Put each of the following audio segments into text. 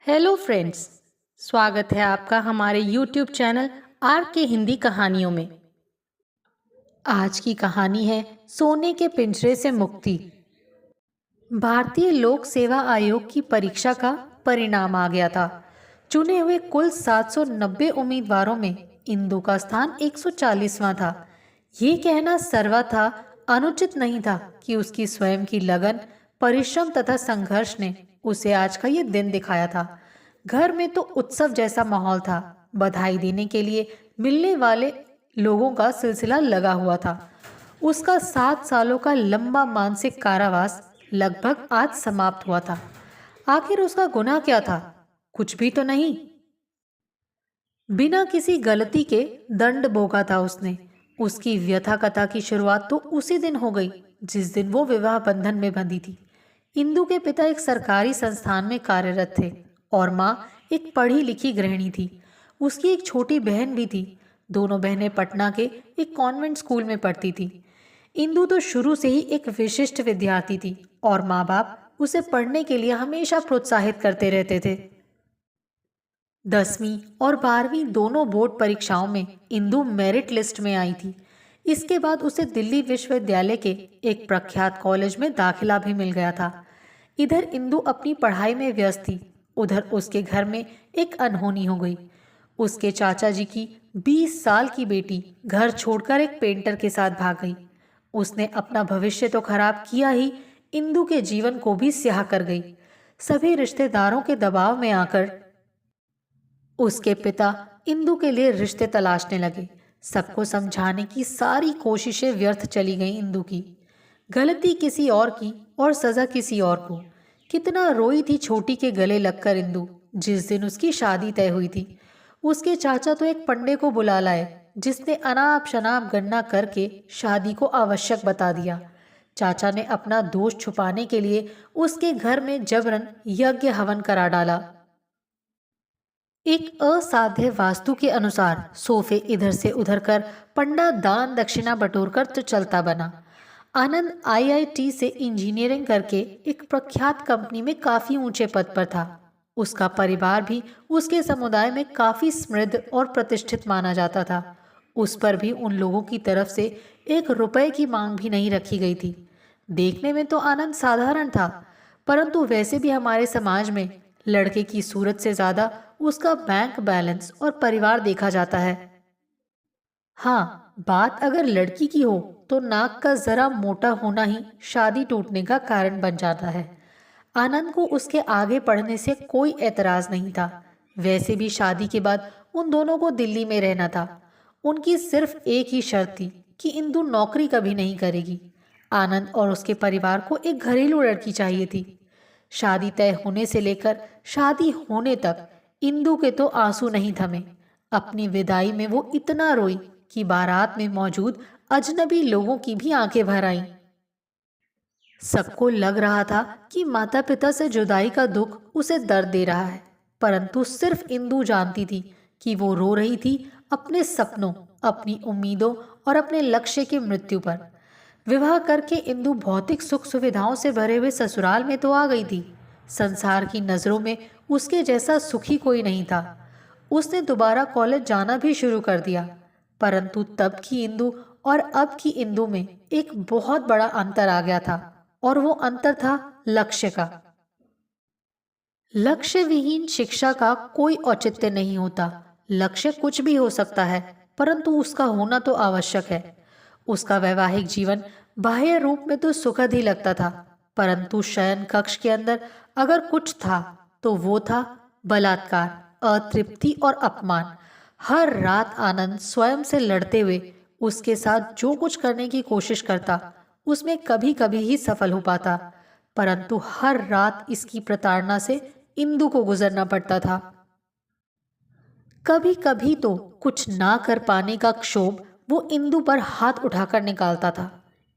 Hello friends. स्वागत है आपका हमारे यूट्यूब चैनल आर के हिंदी कहानियों में। आज की कहानी है सोने के पिंजरे से मुक्ति। भारतीय लोक सेवा आयोग की परीक्षा का परिणाम आ गया था। चुने हुए कुल 790 उम्मीदवारों में इंदु का स्थान 140वां था। ये कहना सर्वथा अनुचित नहीं था कि उसकी स्वयं की लगन, परिश्रम तथा संघर्ष ने उसे आज का ये दिन दिखाया था। घर में तो उत्सव जैसा माहौल था। बधाई देने के लिए मिलने वाले लोगों का सिलसिला लगा हुआ था। उसका 7 सालों का लंबा मानसिक कारावास लगभग आज समाप्त हुआ था। आखिर उसका गुनाह क्या था? कुछ भी तो नहीं। बिना किसी गलती के दंड भोगा था उसने। उसकी व्यथा कथा की शुरुआत तो उसी दिन हो गई जिस दिन वो विवाह बंधन में बंधी थी। इंदु के पिता एक सरकारी संस्थान में कार्यरत थे और माँ एक पढ़ी लिखी गृहिणी थी। उसकी एक छोटी बहन भी थी। दोनों बहनें पटना के एक कॉन्वेंट स्कूल में पढ़ती थी। इंदु तो शुरू से ही एक विशिष्ट विद्यार्थी थी और माँ बाप उसे पढ़ने के लिए हमेशा प्रोत्साहित करते रहते थे। 10वीं और 12वीं दोनों बोर्ड परीक्षाओं में इंदु मेरिट लिस्ट में आई थी। इसके बाद उसे दिल्ली विश्वविद्यालय के एक प्रख्यात कॉलेज में दाखिला भी मिल गया था। इधर इंदु अपनी पढ़ाई में व्यस्त थी, उधर उसके घर में एक अनहोनी हो गई। उसके चाचा जी की 20 साल की बेटी घर छोड़कर एक पेंटर के साथ भाग गई। उसने अपना भविष्य तो खराब किया ही, इंदु के जीवन को भी स्याह कर गई। सभी रिश्तेदारों के दबाव में आकर उसके पिता इंदु के लिए रिश्ते तलाशने लगे। सबको समझाने की सारी कोशिशें व्यर्थ चली गईं इंदु की। गलती किसी और की और सजा किसी और को। कितना रोई थी छोटी के गले लगकर इंदु जिस दिन उसकी शादी तय हुई थी। उसके चाचा तो एक पंडे को बुला लाए जिसने अनाप शनाप गणना करके शादी को आवश्यक बता दिया। चाचा ने अपना दोष छुपाने के लिए उसके घर में जबरन यज्ञ हवन करा डाला। एक असाध्य वास्तु के अनुसार सोफे इधर से उधर कर पंडा दान दक्षिणा बटोरकर तो चलता बना। आनंद आईआईटी से इंजीनियरिंग करके एक प्रख्यात कंपनी में काफी ऊंचे पद पर था। उसका परिवार भी उसके समुदाय में काफी समृद्ध और प्रतिष्ठित माना जाता था। उस पर भी उन लोगों की तरफ से 1 रुपए की मांग भी नहीं रखी गई थी। देखने में तो आनंद साधारण था, परंतु वैसे भी हमारे समाज में लड़के की सूरत से ज्यादा उसका बैंक बैलेंस और परिवार देखा जाता है। हाँ, बात अगर लड़की की हो तो नाक का जरा मोटा होना ही शादी टूटने का कारण बन जाता है। आनंद को उसके आगे पढ़ने से कोई एतराज नहीं था। वैसे भी शादी के बाद उन दोनों को दिल्ली में रहना था। उनकी सिर्फ एक ही शर्त थी कि इंदु नौकरी कभी नहीं करेगी। आनंद और उसके परिवार को एक घरेलू लड़की चाहिए थी। शादी तय होने से लेकर शादी होने तक इंदु के तो आंसू नहीं थमे। अपनी विदाई में वो इतना रोई कि बारात में मौजूद अजनबी लोगों की भी आंखें भर आईं। सबको लग रहा था कि माता पिता से जुदाई का दुख उसे दर्द दे रहा है, परंतु सिर्फ इंदु जानती थी कि वो रो रही थी अपने सपनों, अपनी उम्मीदों और अपने लक्ष्य की मृत्यु पर। विवाह करके इंदु भौतिक सुख सुविधाओं से भरे हुए ससुराल में तो आ गई थी। संसार की नजरों में उसके जैसा सुखी कोई नहीं था। उसने दोबारा कॉलेज जाना भी शुरू कर दिया, परंतु तब की इंदु और अब की इंदु में एक बहुत बड़ा अंतर आ गया था और वो अंतर था लक्ष्य का। लक्ष्य विहीन शिक्षा का कोई औचित्य नहीं होता। लक्ष्य कुछ भी हो सकता है, परंतु उसका होना तो आवश्यक है। उसका वैवाहिक जीवन बाह्य रूप में तो सुखद ही लगता था, परंतु शयन कक्ष के अंदर अगर कुछ था तो वो था बलात्कार, अतृप्ति और अपमान। हर रात आनंद स्वयं से लड़ते हुए उसके साथ जो कुछ करने की कोशिश करता उसमें कभी कभी ही सफल हो पाता, परंतु हर रात इसकी प्रताड़ना से इंदु को गुजरना पड़ता था। कभी कभी तो कुछ ना कर पाने का क्षोभ वो इंदु पर हाथ उठाकर निकालता था।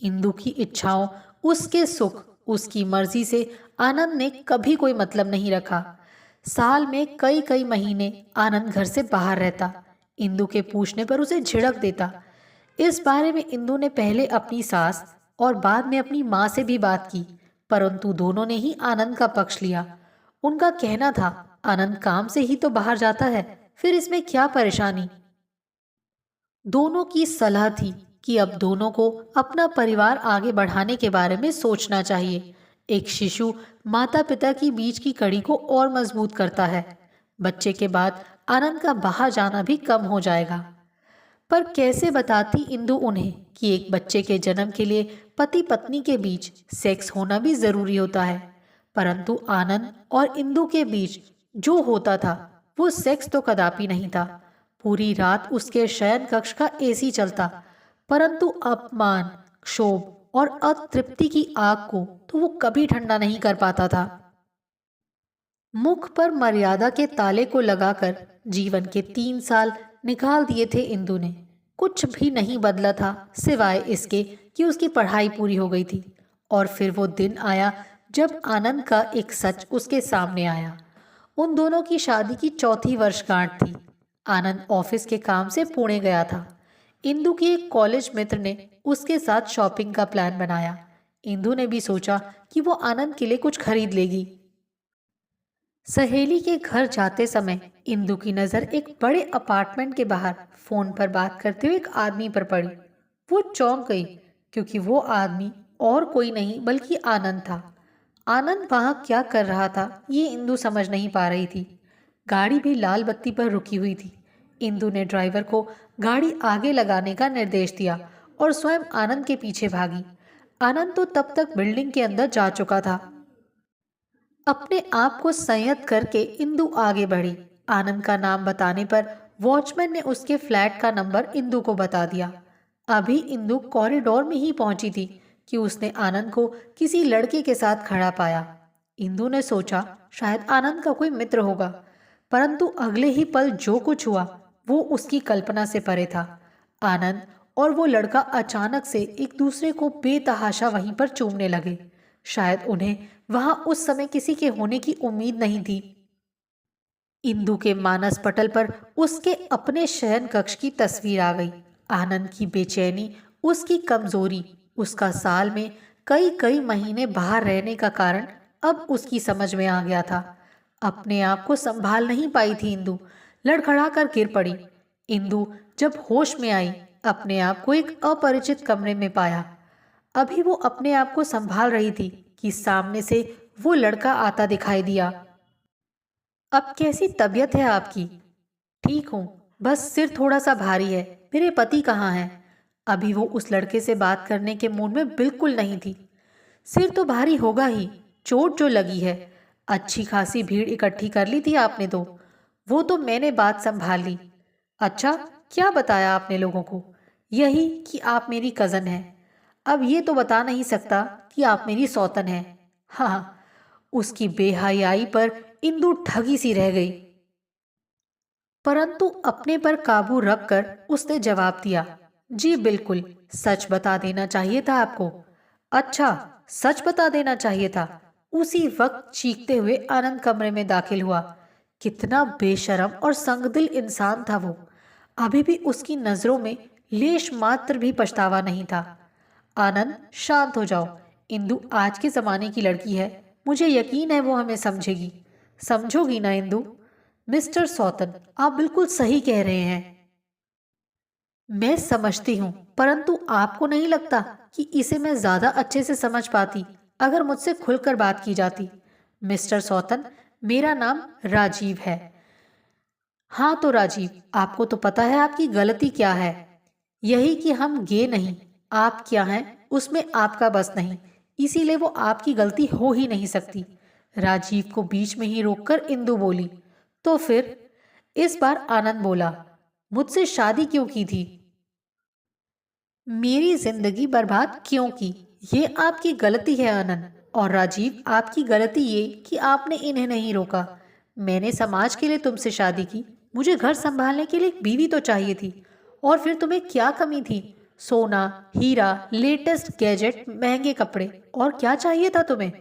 इंदु की इच्छाओं, उसके सुख, उसकी मर्जी से आनंद ने कभी कोई मतलब नहीं रखा। साल में कई कई महीने आनंद घर से बाहर रहता। इंदु के पूछने पर उसे झिड़क देता। इस बारे में इंदु ने पहले अपनी सास और बाद में अपनी माँ से भी बात की, परंतु दोनों ने ही आनंद का पक्ष लिया। उनका कहना था आनंद काम से ही तो बाहर जाता है, फिर इसमें क्या परेशानी। दोनों की सलाह थी कि अब दोनों को अपना परिवार आगे बढ़ाने के बारे में सोचना चाहिए। एक शिशु माता पिता की बीच की कड़ी को और मजबूत करता है। बच्चे के बाद आनंद का बाहर जाना भी कम हो जाएगा। पर कैसे बताती इंदु उन्हें कि एक बच्चे के जन्म के लिए पति पत्नी के बीच सेक्स होना भी जरूरी होता है। परंतु आनंद और इंदु के बीच जो होता था वो सेक्स तो कदापि नहीं था। पूरी रात उसके शयन कक्ष का एसी चलता, परंतु अपमान, क्षोभ और अतृप्ति की आग को तो वो कभी ठंडा नहीं कर पाता था। मुख पर मर्यादा के ताले को लगाकर जीवन के 3 साल निकाल दिए थे इंदु ने। कुछ भी नहीं बदला था सिवाय इसके कि उसकी पढ़ाई पूरी हो गई थी। और फिर वो दिन आया जब आनंद का एक सच उसके सामने आया। उन दोनों की शादी की चौथी वर्षगांठ थी। आनंद ऑफिस के काम से पुणे गया था। इंदु की एक कॉलेज मित्र ने उसके साथ शॉपिंग का प्लान बनाया। इंदु ने भी सोचा कि वो आनंद के लिए कुछ खरीद लेगी। सहेली के घर जाते समय इंदु की नजर एक बड़े अपार्टमेंट के बाहर फोन पर बात करते हुए एक आदमी पर पड़ी। वो चौंक गई क्योंकि वो आदमी और कोई नहीं बल्कि आनंद था। आनंद वहां क्या कर रहा था ये इंदु समझ नहीं पा रही थी। गाड़ी भी लाल बत्ती पर रुकी हुई थी। इंदु ने ड्राइवर को गाड़ी आगे लगाने का निर्देश दिया और स्वयं आनंद के पीछे भागी। आनंद तो तब तक बिल्डिंग के अंदर जा चुका था। अपने आप को संयत करके इंदु आगे बढ़ी। आनंद का नाम बताने पर वॉचमैन ने उसके फ्लैट का नंबर इंदु को बता दिया। अभी इंदु कॉरिडोर में ही पहुंची थी कि उसने आनंद को किसी लड़के के साथ खड़ा पाया। इंदु ने सोचा शायद आनंद का कोई मित्र होगा, परंतु अगले ही पल जो कुछ हुआ वो उसकी कल्पना से परे था। आनंद और वो लड़का अचानक से एक दूसरे को बेतहाशा वहीं पर चूमने लगे। शायद उन्हें वहां उस समय किसी के होने की उम्मीद नहीं थी। इंदु के मानस पटल पर उसके अपने शयन कक्ष की तस्वीर आ गई। आनंद की बेचैनी, उसकी कमजोरी, उसका साल में कई कई महीने बाहर रहने का कारण अब उसकी समझ में आ गया था। अपने आप को संभाल नहीं पाई थी इंदु, लड़खड़ा कर गिर पड़ी। इंदु जब होश में आई अपने आप को एक अपरिचित कमरे में पाया। अभी वो अपने आप को संभाल रही थी कि सामने से वो लड़का आता दिखाई दिया। अब कैसी तबीयत है आपकी? ठीक हूँ, बस सिर थोड़ा सा भारी है। मेरे पति कहाँ हैं? अभी वो उस लड़के से बात करने के मूड में बिल्कुल नहीं थी। सिर तो भारी होगा ही, चोट जो लगी है। अच्छी खासी भीड़ इकट्ठी कर ली थी आपने तो। वो तो मैंने बात संभाल ली। अच्छा, क्या बताया आपने लोगों को? यही कि आप मेरी कज़न हैं। अब ये तो बता नहीं सकता कि आप मेरी सौतन हैं। हाँ, उसकी बेहयाई पर इंदु ठगी सी रह गई, परंतु अपने पर काबू रखकर उसने जवाब दिया, जी बिल्कुल, सच बता देना चाहिए था आपको। अच्छा, सच बता देना चाहिए था। उसी वक्त चीखते हुए आनंद कमरे में दाखिल हुआ। कितना बेशरम और संगदिल इंसान था वो। अभी भी उसकी नजरों में लेश मात्र भी पछतावा नहीं था। आनंद, शांत हो जाओ। इंदु आज के जमाने की लड़की है, मुझे यकीन है वो हमें समझेगी। समझोगी ना इंदु? मिस्टर सौतन, आप बिल्कुल सही कह रहे हैं। मैं समझती हूँ, परंतु आपको नहीं लगता कि इसे मैं ज्यादा अच्छे से समझ पाती अगर मुझसे खुलकर बात की जाती? मिस्टर सौतन, मेरा नाम राजीव है। हाँ तो राजीव, आपको तो पता है आपकी गलती क्या है। यही कि हम गे नहीं। आप क्या हैं उसमें आपका बस नहीं, इसीलिए वो आपकी गलती हो ही नहीं सकती। राजीव को बीच में ही रोककर इंदु बोली। तो फिर? इस बार आनंद बोला, मुझसे शादी क्यों की थी? मेरी जिंदगी बर्बाद क्यों की? ये आपकी गलती है आनंद। और राजीव, आपकी गलती ये कि आपने इन्हें नहीं रोका। मैंने समाज के लिए तुमसे शादी की, मुझे घर संभालने के लिए एक बीवी तो चाहिए थी। और फिर तुम्हें क्या कमी थी? सोना, हीरा, लेटेस्ट गैजेट, महंगे कपड़े, और क्या चाहिए था तुम्हें?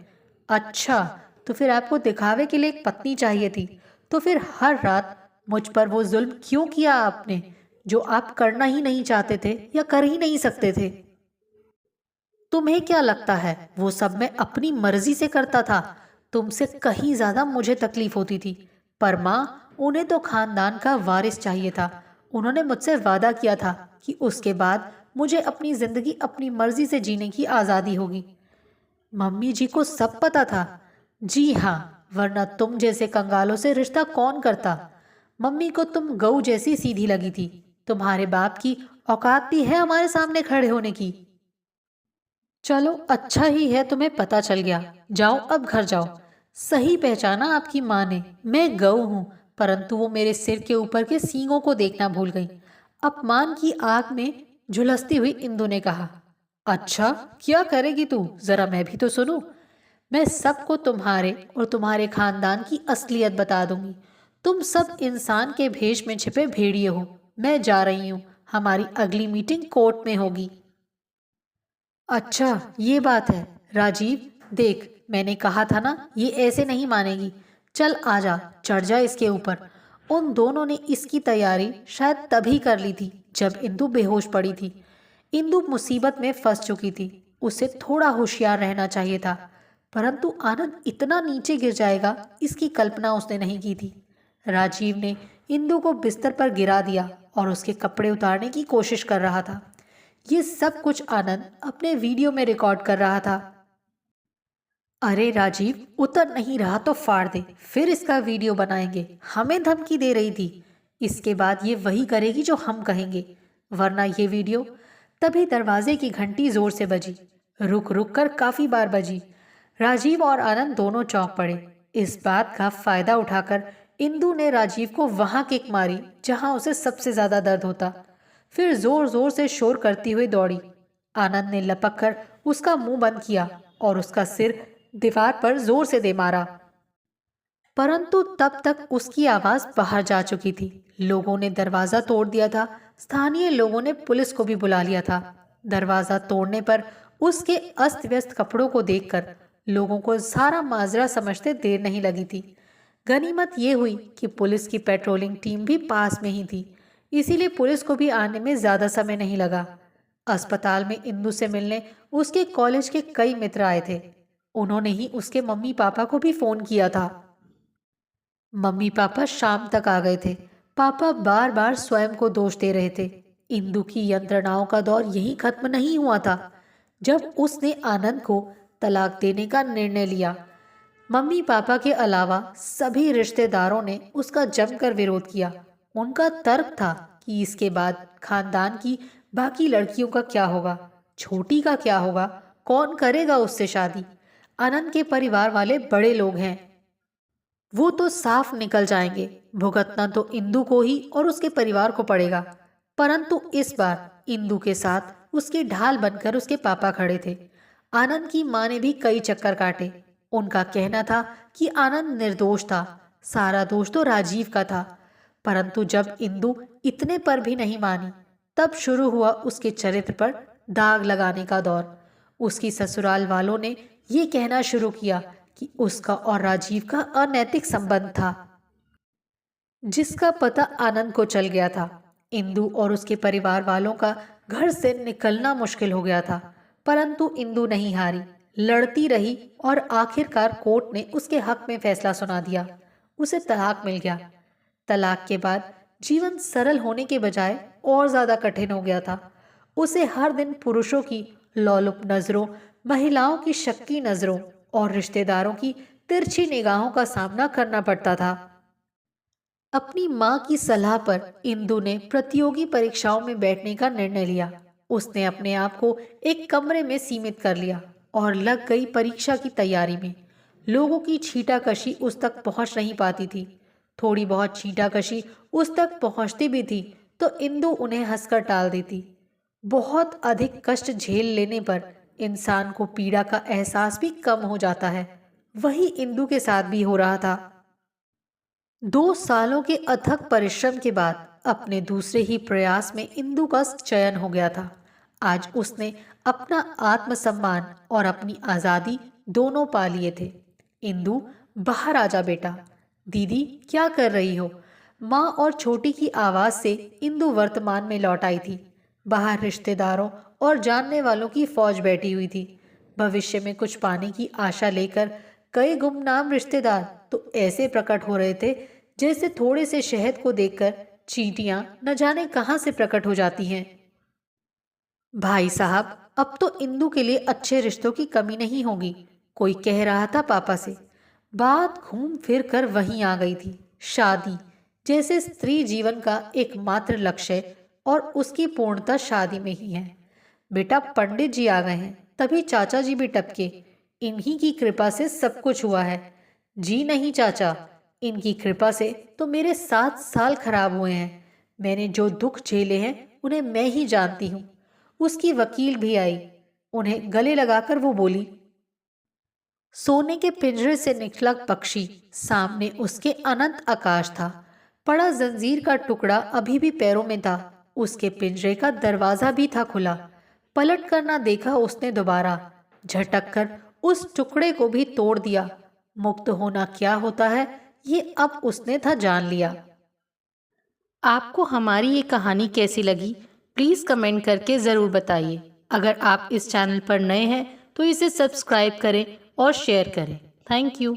अच्छा, तो फिर आपको दिखावे के लिए एक पत्नी चाहिए थी। तो फिर हर रात मुझ पर वो जुल्म क्यों किया आपने, जो आप करना ही नहीं चाहते थे या कर ही नहीं सकते थे? तुम्हें क्या लगता है वो सब मैं अपनी मर्जी से करता था? तुमसे कहीं ज्यादा मुझे तकलीफ होती थी, पर माँ, उन्हें तो खानदान का वारिस चाहिए था। उन्होंने मुझसे वादा किया था कि उसके बाद मुझे अपनी जिंदगी अपनी मर्जी से जीने की आज़ादी होगी। मम्मी जी को सब पता था? जी हाँ, वरना तुम जैसे कंगालों से रिश्ता कौन करता। मम्मी को तुम गऊ जैसी सीधी लगी थी। तुम्हारे बाप की औकात भी है हमारे सामने खड़े होने की। चलो अच्छा ही है तुम्हें पता चल गया। जाओ अब घर जाओ। सही पहचाना आपकी माँ ने, मैं गऊ हूँ, परंतु वो मेरे सिर के ऊपर के सींगों को देखना भूल गई। अपमान की आग में झुलसती हुई इंदु ने कहा। अच्छा, क्या करेगी तू, जरा मैं भी तो सुनूं। मैं सबको तुम्हारे और तुम्हारे खानदान की असलियत बता दूंगी। तुम सब इंसान के भेष में छिपे भेड़िए हो। मैं जा रही हूँ, हमारी अगली मीटिंग कोर्ट में होगी। अच्छा, ये बात है। राजीव, देख, मैंने कहा था ना, ये ऐसे नहीं मानेगी। चल आजा, चढ़ जा इसके ऊपर। उन दोनों ने इसकी तैयारी शायद तभी कर ली थी जब इंदु बेहोश पड़ी थी। इंदु मुसीबत में फंस चुकी थी। उसे थोड़ा होशियार रहना चाहिए था, परंतु आनंद इतना नीचे गिर जाएगा इसकी कल्पना उसने नहीं की थी। राजीव ने इंदु को बिस्तर पर गिरा दिया और उसके कपड़े उतारने की कोशिश कर रहा था। ये सब कुछ आनंद अपने वीडियो में रिकॉर्ड कर रहा था। अरे राजीव, उतर नहीं रहा तो फाड़ दे, फिर इसका वीडियो बनाएंगे। हमें धमकी दे रही थी। इसके बाद ये वही करेगी जो हम कहेंगे, वरना ये वीडियो। तभी दरवाजे की घंटी जोर से बजी। रुक रुक कर काफी बार बजी। राजीव और आनंद दोनों चौंक पड़े। इस बात का फायदा उठाकर इंदु ने राजीव को वहां किक मारी जहां उसे सबसे ज्यादा दर्द होता। फिर जोर जोर से शोर करती हुई दौड़ी। आनंद ने लपक कर उसका मुंह बंद किया और उसका सिर दीवार पर जोर से दे मारा, परंतु तब तक उसकी आवाज बाहर जा चुकी थी। लोगों ने दरवाजा तोड़ दिया था। स्थानीय लोगों ने पुलिस को भी बुला लिया था। दरवाजा तोड़ने पर उसके अस्त व्यस्त कपड़ों को देखकर लोगों को सारा माजरा समझते देर नहीं लगी थी। गनीमत यह हुई कि पुलिस की पेट्रोलिंग टीम भी पास में ही थी, इसीलिए पुलिस को भी आने में ज्यादा समय नहीं लगा। अस्पताल में इंदु से मिलने उसके कॉलेज के कई मित्र आए थे। उन्होंने ही उसके मम्मी पापा को भी फोन किया था। मम्मी पापा शाम तक आ गए थे। पापा बार बार स्वयं को दोष दे रहे थे। इंदु की यंत्रणाओं का दौर यही खत्म नहीं हुआ था जब उसने आनंद को तलाक देने का निर्णय लिया। मम्मी पापा के अलावा सभी रिश्तेदारों ने उसका जमकर विरोध किया। उनका तर्क था कि इसके बाद खानदान की बाकी लड़कियों का क्या होगा, छोटी का क्या होगा, कौन करेगा उससे शादी। आनंद के परिवार वाले बड़े लोग हैं, वो तो साफ निकल जाएंगे। भुगतना तो इंदु को ही और उसके परिवार को पड़ेगा। परंतु इस बार इंदु के साथ उसकी ढाल बनकर उसके पापा खड़े थे। आनंद की मां ने भी कई चक्कर काटे। उनका कहना था कि आनंद निर्दोष था, सारा दोष तो राजीव का था। परंतु जब इंदु इतने पर भी नहीं मानी, तब शुरू हुआ उसके चरित्र पर दाग लगाने का दौर। उसकी ससुराल वालों ने ये कहना शुरू किया कि उसका और राजीव का अनैतिक संबंध था, जिसका पता आनंद को चल गया था। इंदु और उसके परिवार वालों का घर से निकलना मुश्किल हो गया था, परंतु इंदु नहीं हारी, लड़ती रही और आखिरकार कोर्ट ने उसके हक में फैसला सुना दिया। उसे तलाक मिल गया। तलाक के बाद जीवन सरल होने के बजाय और ज्यादा कठिन हो गया था। उसे हर दिन पुरुषों की लोलुप नजरों, महिलाओं की शक्की नजरों और रिश्तेदारों की तिरछी निगाहों का सामना करना पड़ता था। अपनी मां की सलाह पर इंदु ने प्रतियोगी परीक्षाओं में बैठने का निर्णय लिया। उसने अपने आप को एक कमरे में सीमित कर लिया और लग गई परीक्षा की तैयारी में। लोगों की छींटाकशी उस तक पहुंच नहीं पाती थी। थोड़ी बहुत छींटाकशी उस तक पहुंचती भी थी तो इंदु उन्हें हंसकर टाल देती। बहुत अधिक कष्ट झेल लेने पर इंसान को पीड़ा का एहसास भी कम हो जाता है। वही इंदु के साथ भी हो रहा था। 2 सालों के अथक परिश्रम के बाद अपने दूसरे ही प्रयास में इंदु का चयन हो गया था। आज उसने अपना आत्मसम्मान और अपनी आजादी दोनों पा लिए थे। इंदु, बाहर आजा बेटा। दीदी, क्या कर रही हो? माँ और छोटी की आवाज से इंदु वर्तमान में लौट आई थी। बाहर रिश्तेदारों और जानने वालों की फौज बैठी हुई थी। भविष्य में कुछ पाने की आशा लेकर कई गुमनाम रिश्तेदार तो ऐसे प्रकट हो रहे थे जैसे थोड़े से शहद को देखकर चींटियां न जाने कहां से प्रकट हो जाती हैं। भाई साहब, अब तो इंदु के लिए अच्छे रिश्तों की कमी नहीं होगी, कोई कह रहा था पापा से। बात घूम फिर कर वहीं आ गई थी। शादी जैसे स्त्री जीवन का एकमात्र लक्ष्य और उसकी पूर्णता शादी में ही है। बेटा, पंडित जी आ गए हैं, तभी चाचा जी भी टपके। इन्हीं की कृपा से सब कुछ हुआ है। जी नहीं चाचा, इनकी कृपा से तो मेरे 7 साल खराब हुए हैं। मैंने जो दुख झेले हैं उन्हें मैं ही जानती हूँ। उसकी वकील भी आई। उन्हें गले लगाकर वो बोली, सोने के पिंजरे से निकला पक्षी, सामने उसके अनंत आकाश था। पड़ा जंजीर का टुकड़ा अभी भी पैरों में था। उसके पिंजरे का दरवाजा भी था खुला। पलट कर ना देखा उसने दोबारा। झटक कर उस टुकड़े को भी तोड़ दिया। मुक्त होना क्या होता है ये अब उसने था जान लिया। आपको हमारी ये कहानी कैसी लगी, प्लीज़ कमेंट करके ज़रूर बताइए। अगर आप इस चैनल पर नए हैं तो इसे सब्सक्राइब करें और शेयर करें। Thank you.